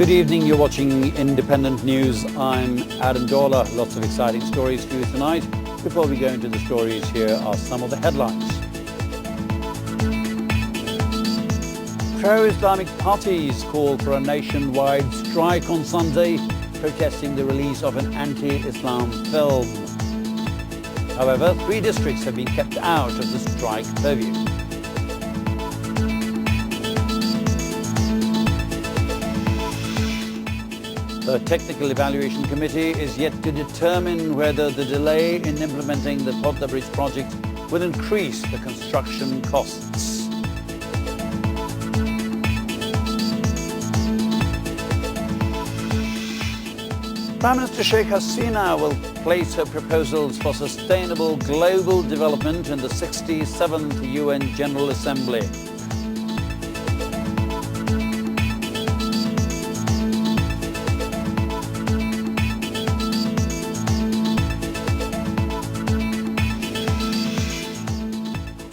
Good evening, you're watching Independent News. I'm Adam Dawler. Lots of exciting stories for you tonight. Before we go into the stories, here are some of the headlines. Pro-Islamic parties call for a nationwide strike on Sunday, protesting the release of an anti-Islam film. However, 3 districts have been kept out of the strike purview. The Technical Evaluation Committee is yet to determine whether the delay in implementing the Podda Bridge project will increase the construction costs. Prime Minister Sheikh Hasina will place her proposals for sustainable global development in the 67th UN General Assembly.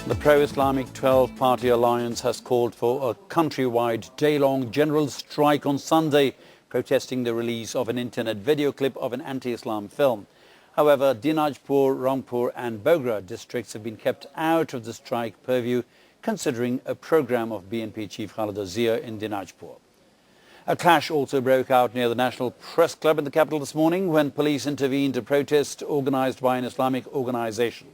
The pro-Islamic 12-party alliance has called for a countrywide day-long general strike on Sunday, protesting the release of an internet video clip of an anti-Islam film. However, Dinajpur, Rangpur and Bogra districts have been kept out of the strike purview, considering a program of BNP chief Khaleda Zia in Dinajpur. A clash also broke out near the National Press Club in the capital this morning when police intervened to protest organised by an Islamic organisation.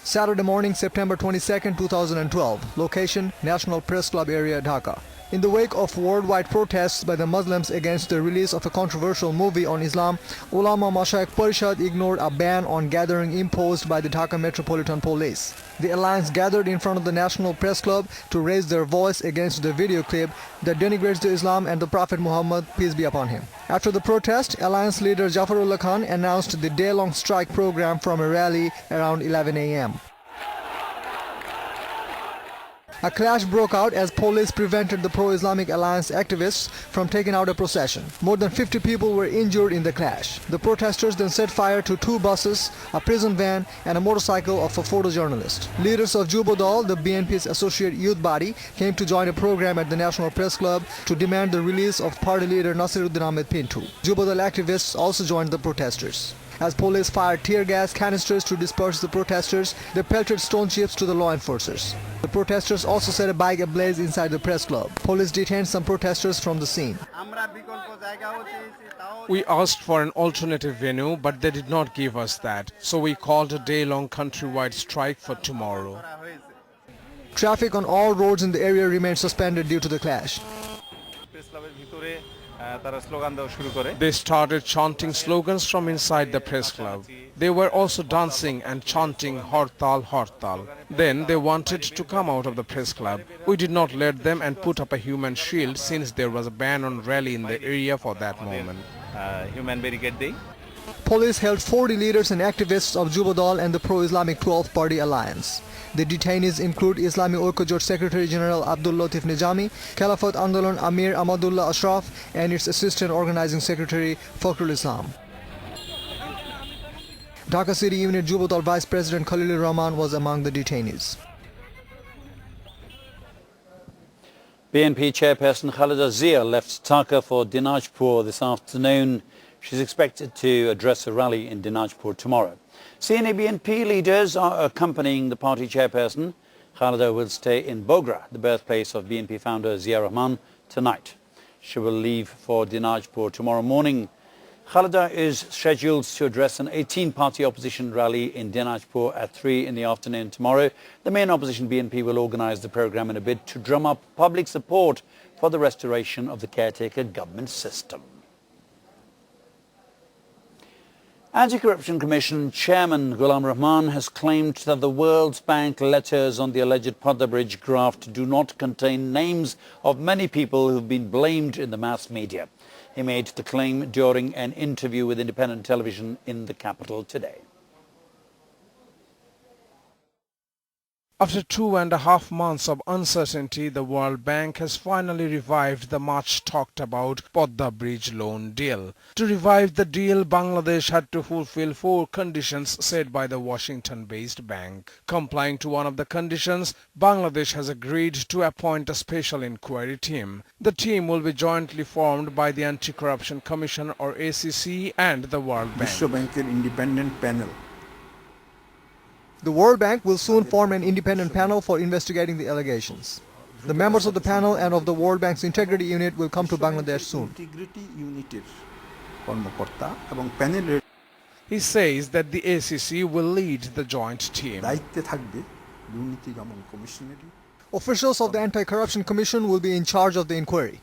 Saturday morning, September 22, 2012. Location, National Press Club area, Dhaka. In the wake of worldwide protests by the Muslims against the release of a controversial movie on Islam, Ulama Mashaikh Parishad ignored a ban on gathering imposed by the Dhaka Metropolitan Police. The alliance gathered in front of the National Press Club to raise their voice against the video clip that denigrates the Islam and the Prophet Muhammad, peace be upon him. After the protest, alliance leader Jafarullah Khan announced the day-long strike program from a rally around 11 a.m. A clash broke out as police prevented the pro-Islamic alliance activists from taking out a procession. More than 50 people were injured in the clash. The protesters then set fire to 2 buses, a prison van and a motorcycle of a photojournalist. Leaders of Jubodal, the BNP's associate youth body, came to join a program at the National Press Club to demand the release of party leader Nazrul Ahmed Pinto. Jubodal activists also joined the protesters. As police fired tear gas canisters to disperse the protesters, they pelted stone chips to the law enforcers. The protesters also set a bike ablaze inside the press club. Police detained some protesters from the scene. We asked for an alternative venue, but they did not give us that. So we called a day-long countrywide strike for tomorrow. Traffic on all roads in the area remained suspended due to the clash. They started chanting slogans from inside the press club. They were also dancing and chanting Hartal, Hartal. Then they wanted to come out of the press club. We did not let them and put up a human shield since there was a ban on rally in the area for that moment. Police held 40 leaders and activists of Jubodal and the pro-Islamic 12-party alliance. The detainees include Islamic Oikojot Secretary General Abdul Latif Nizami, Khalafat Andolon Amir Ahmadullah Ashraf and its Assistant Organizing Secretary Fakhrul Islam. Dhaka City Unit Jubodal Vice President Khalilur Rahman was among the detainees. BNP chairperson Khaleda Zia left Dhaka for Dinajpur this afternoon. She's expected to address a rally in Dinajpur tomorrow. Senior BNP leaders are accompanying the party chairperson. Khaleda will stay in Bogra, the birthplace of BNP founder Zia Rahman, tonight. She will leave for Dinajpur tomorrow morning. Khaleda is scheduled to address an 18-party opposition rally in Dinajpur at 3 in the afternoon tomorrow. The main opposition BNP will organise the programme in a bid to drum up public support for the restoration of the caretaker government system. AntiCorruption Commission Chairman Ghulam Rahman has claimed that the World Bank letters on the alleged Podda Bridge graft do not contain names of many people who have been blamed in the mass media. He made the claim during an interview with independent television in the capital today. After 2.5 months of uncertainty, the World Bank has finally revived the much talked about Podda Bridge loan deal. To revive the deal, Bangladesh had to fulfill 4 conditions set by the Washington-based bank. Complying to one of the conditions, Bangladesh has agreed to appoint a special inquiry team. The team will be jointly formed by the AntiCorruption Commission or ACC and the World Bank. বিশ্ব ব্যাংকের independent panel. The World Bank will soon form an independent panel for investigating the allegations. The members of the panel and of the World Bank's Integrity Unit will come to Bangladesh soon. Integrity Unit কর্মকর্তা এবং প্যানেলের He says that the ACC will lead the joint team. দায়িত্বে থাকবে দুর্নীতি দমন কমিশনারই। Officials of the Anti-Corruption Commission will be in charge of the inquiry,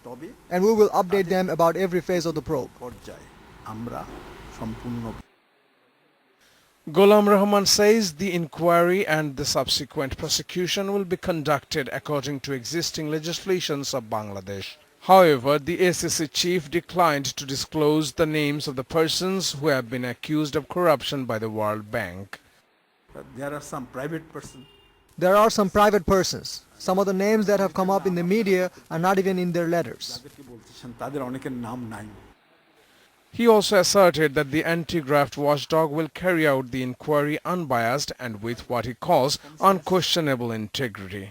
and we will update them about every phase of the probe. পর্যায়ে আমরা সম্পূর্ণ Ghulam Rahman says the inquiry and the subsequent prosecution will be conducted according to existing legislations of Bangladesh. However, the ACC chief declined to disclose the names of the persons who have been accused of corruption by the World Bank. There are some private persons. There are some private persons. Some of the names that have come up in the media are not even in their letters. যাদেরকে বলতেছেন তাদের অনেকের নাম নাই। He also asserted that the anti-graft watchdog will carry out the inquiry unbiased and with what he calls unquestionable integrity.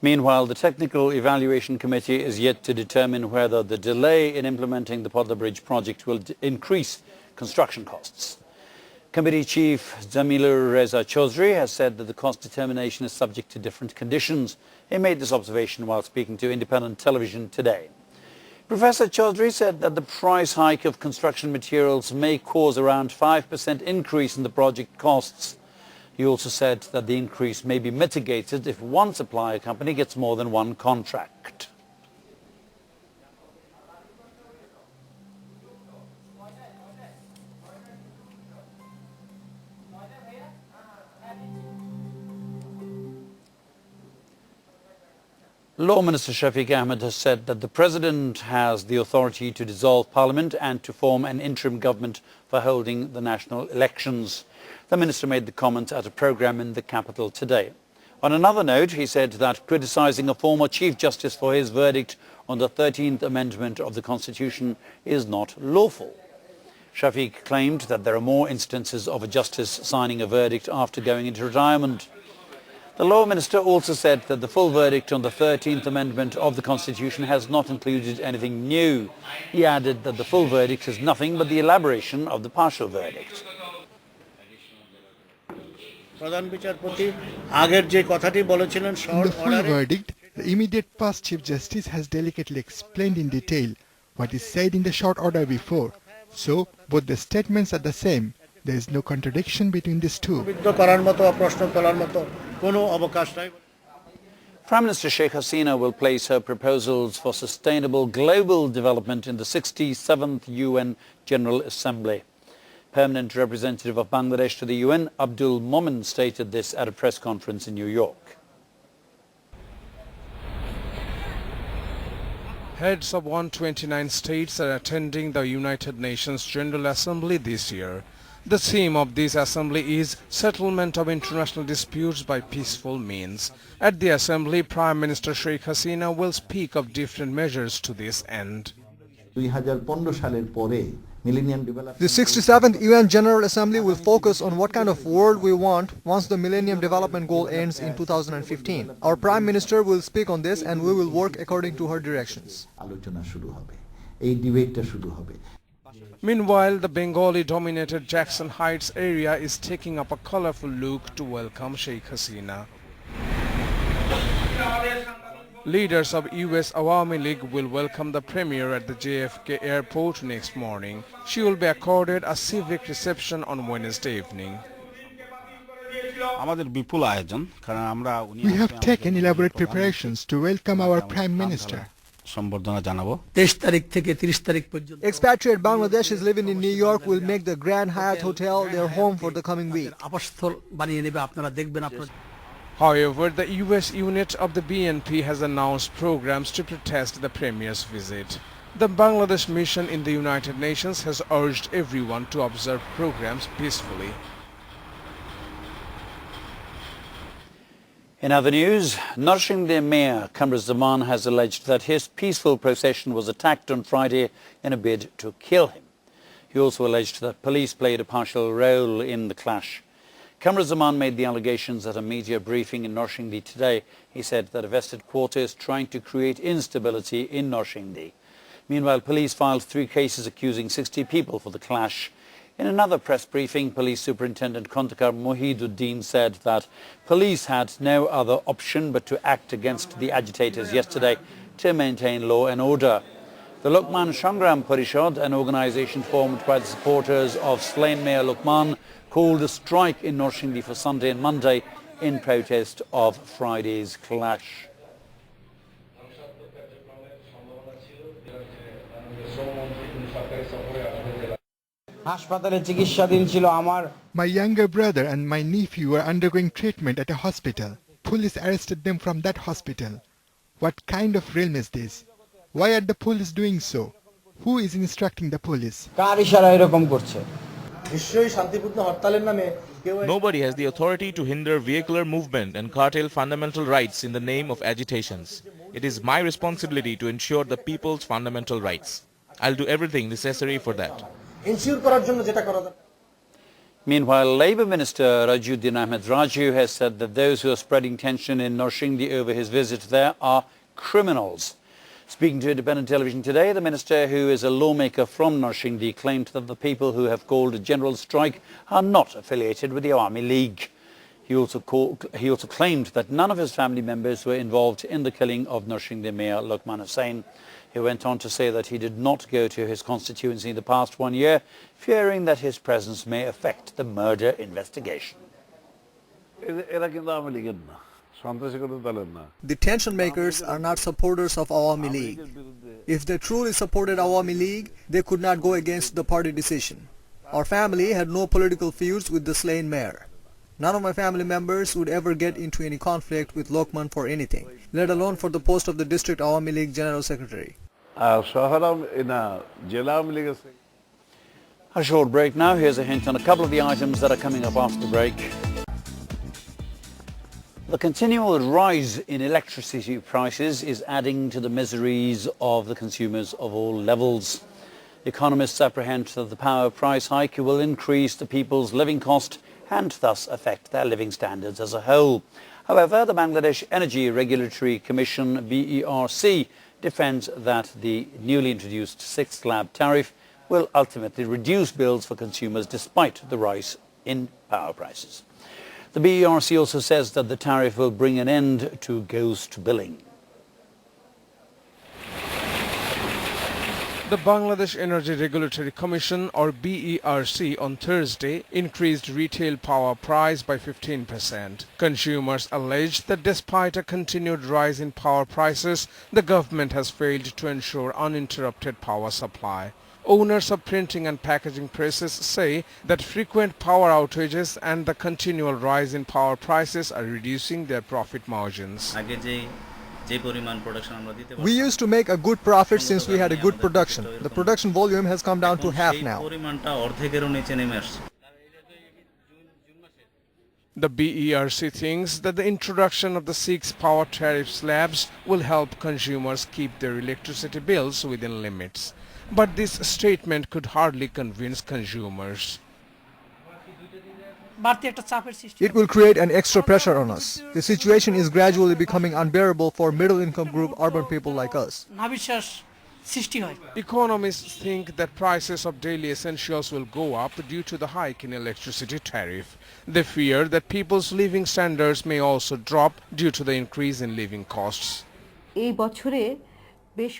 Meanwhile, the Technical Evaluation Committee is yet to determine whether the delay in implementing the Podda Bridge project will increase construction costs. Committee Chief Jamilur Reza Chaudhry has said that the cost determination is subject to different conditions. He made this observation while speaking to independent television today. Professor Chaudhry said that the price hike of construction materials may cause around 5% increase in the project costs. He also said that the increase may be mitigated if one supplier company gets more than one contract. Law Minister Shafiq Ahmed has said that the President has the authority to dissolve Parliament and to form an interim government for holding the national elections. The Minister made the comment at a programme in the capital today. On another note, he said that criticising a former Chief Justice for his verdict on the 13th Amendment of the Constitution is not lawful. Shafiq claimed that there are more instances of a justice signing a verdict after going into retirement. The Law Minister also said that the full verdict on the 13th Amendment of the Constitution has not included anything new. He added that the full verdict is nothing but the elaboration of the partial verdict. In the full verdict, the immediate past Chief Justice has delicately explained in detail what is said in the short order before. So, both the statements are the same. There is no contradiction between these two. Prime Minister Sheikh Hasina will place her proposals for sustainable global development in the 67th UN General Assembly. Permanent representative of Bangladesh to the UN, Abdul Momin, stated this at a press conference in New York. Heads of 129 states are attending the United Nations General Assembly this year. The theme of this assembly is settlement of international disputes by peaceful means. At the assembly, Prime Minister Sheikh Hasina will speak of different measures to this end. 2015 সালের পরে The 67th UN General Assembly will focus on what kind of world we want once the Millennium Development Goal ends in 2015. Our Prime Minister will speak on this and we will work according to her directions. আলোচনা শুরু হবে এই ডিবেটটা শুরু হবে Meanwhile, the Bengali-dominated Jackson Heights area is taking up a colorful look to welcome Sheikh Hasina. Leaders of US Awami League will welcome the Premier at the JFK airport next morning. She will be accorded a civic reception on Wednesday evening. We have taken elaborate preparations to welcome our Prime Minister. Expatriate Bangladeshis living in New York will make the Grand Hyatt Hotel their home for the coming week. However, the US unit of the BNP has announced programs to protest the Premier's visit. The Bangladesh mission in the United Nations has urged everyone to observe programs peacefully. In other news, Narshingdi Mayor Kamran Zaman has alleged that his peaceful procession was attacked on Friday in a bid to kill him. He also alleged that police played a partial role in the clash. Kamran Zaman made the allegations at a media briefing in Narshingdi today. He said that a vested quarter is trying to create instability in Narshingdi. Meanwhile, police filed 3 cases accusing 60 people for the clash. In another press briefing, Police Superintendent Khandakar Mohiduddin said that police had no other option but to act against the agitators yesterday to maintain law and order. The Lokman Shangram Parishad, an organisation formed by the supporters of slain Mayor Lokman, called a strike in Narshingdi for Sunday and Monday in protest of Friday's clash. My younger brother and my nephew were undergoing treatment at a hospital. Police arrested them from that hospital. What kind of realm is this? Why are the police doing so? Who is instructing the police? Nobody has the authority to hinder vehicular movement and curtail fundamental rights in the name of agitations. It is my responsibility to ensure the people's fundamental rights. I'll do everything necessary for that. Meanwhile, Labour Minister Rajuddin Ahmed Raju has said that those who are spreading tension in Narshingdi over his visit there are criminals. Speaking to Independent Television today, the minister, who is a lawmaker from Narshingdi, claimed that the people who have called a general strike are not affiliated with the Awami League. He also claimed that none of his family members were involved in the killing of Narshingdi Mayor Lokman Hussain. He went on to say that he did not go to his constituency in the past 1 year, fearing that his presence may affect the murder investigation. The tension makers are not supporters of Awami League. If they truly supported Awami League, they could not go against the party decision. Our family had no political feuds with the slain mayor. None of my family members would ever get into any conflict with Lokman for anything, let alone for the post of the District Awami League General Secretary. A short break now. Here's a hint on a couple of the items that are coming up after the break. The continual rise in electricity prices is adding to the miseries of the consumers of all levels. Economists apprehend that the power price hike will increase the people's living cost and thus affect their living standards as a whole. However, the Bangladesh Energy Regulatory Commission, BERC, defends that the newly introduced 6th slab tariff will ultimately reduce bills for consumers despite the rise in power prices. The BERC also says that the tariff will bring an end to ghost billing. The Bangladesh Energy Regulatory Commission, or BERC, on Thursday increased retail power price by 15%. Consumers alleged that despite a continued rise in power prices, the government has failed to ensure uninterrupted power supply. Owners of printing and packaging presses say that frequent power outages and the continual rise in power prices are reducing their profit margins. We used to make a good profit since we had a good production. The production volume has come down to half now. The BERC thinks that the introduction of the 6 power tariff slabs will help consumers keep their electricity bills within limits. But this statement could hardly convince consumers. It will create an extra pressure on us. The situation is gradually becoming unbearable for middle-income group urban people like us. Economists think that prices of daily essentials will go up due to the hike in electricity tariff. They fear that people's living standards may also drop due to the increase in living costs.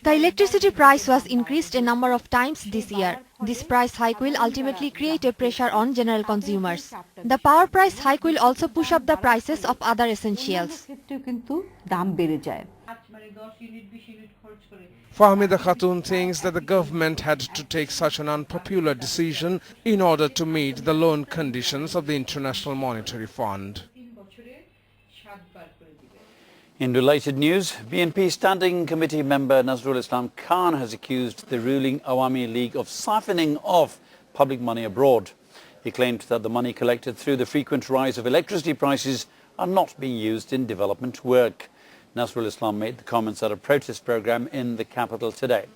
The electricity price was increased a number of times this year. This price hike will ultimately create a pressure on general consumers. The power price hike will also push up the prices of other essentials. Fahmida Khatun thinks that the government had to take such an unpopular decision in order to meet the loan conditions of the International Monetary Fund. In related news, BNP Standing Committee member Nazrul Khan has accused the ruling Awami League of siphoning off public money abroad. He claimed that the money collected through the frequent rise of electricity prices are not being used in development work. Nazrul Islam made the comments at a protest program in the capital today.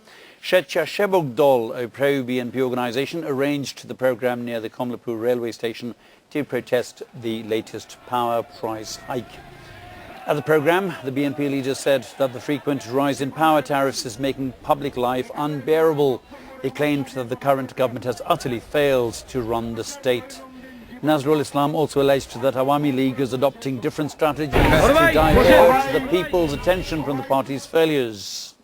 Sheikh Dol, a pro-BNP organisation, arranged the program near the Komlapur railway station to protest the latest power price hike. At the program, the BNP leader said that the frequent rise in power tariffs is making public life unbearable. He claimed that the current government has utterly failed to run the state. Nazrul Islam also alleged that Awami League is adopting different strategies to divert the people's attention from the party's failures.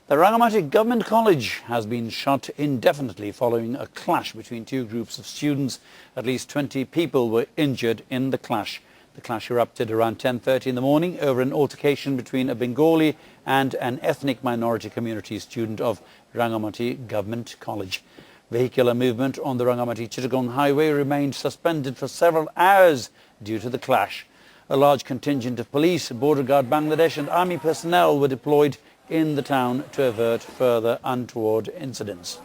The Rangamati Government College has been shut indefinitely following a clash between two groups of students. At least 20 people were injured in the clash. The clash erupted around 10:30 in the morning over an altercation between a Bengali and an ethnic minority community student of Rangamati Government College. Vehicular movement on the Rangamati-Chittagong highway remained suspended for several hours due to the clash. A large contingent of police, border guard Bangladesh and army personnel were deployed in the town to avert further untoward incidents.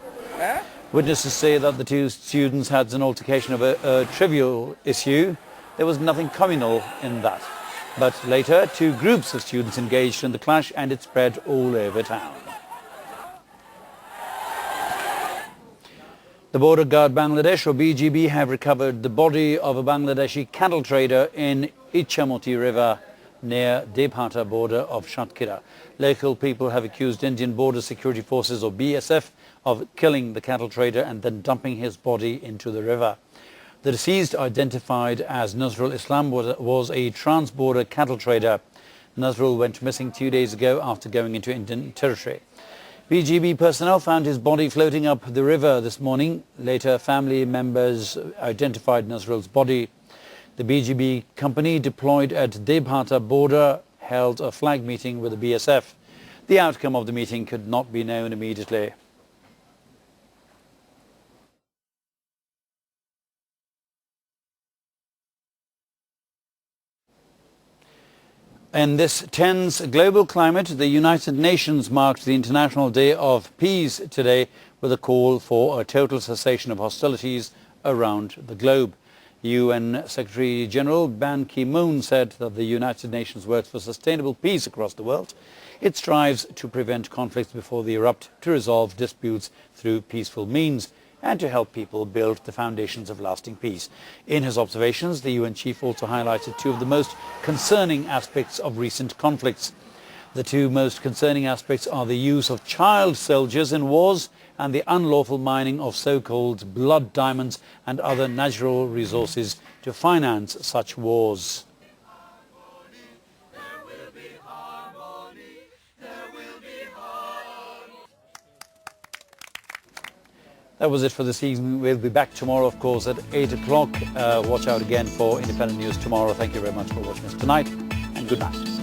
Witnesses say that the two students had an altercation of a trivial issue. There was nothing communal in that. But later, two groups of students engaged in the clash and it spread all over town. The Border Guard Bangladesh, or BGB, have recovered the body of a Bangladeshi cattle trader in Ichamoti River near Debhata border of Shatkhira. Local people have accused Indian Border Security Forces, or BSF, of killing the cattle trader and then dumping his body into the river. The deceased, identified as Nazrul Islam, was a trans-border cattle trader. Nazrul went missing 2 days ago after going into Indian territory. BGB personnel found his body floating up the river this morning. Later, family members identified Nazrul's body. The BGB company deployed at Debhata border held a flag meeting with the BSF. The outcome of the meeting could not be known immediately. In this tense global climate, the United Nations marked the International Day of Peace today with a call for a total cessation of hostilities around the globe. UN Secretary General Ban Ki-moon said that the United Nations works for sustainable peace across the world. It strives to prevent conflicts before they erupt, to resolve disputes through peaceful means, and to help people build the foundations of lasting peace. In his observations, the UN chief also highlighted two of the most concerning aspects of recent conflicts. The two most concerning aspects are the use of child soldiers in wars and the unlawful mining of so-called blood diamonds and other natural resources to finance such wars. That was it for this evening. We'll be back tomorrow, of course, at 8 o'clock. Watch out again for independent news tomorrow. Thank you very much for watching us tonight, and good night.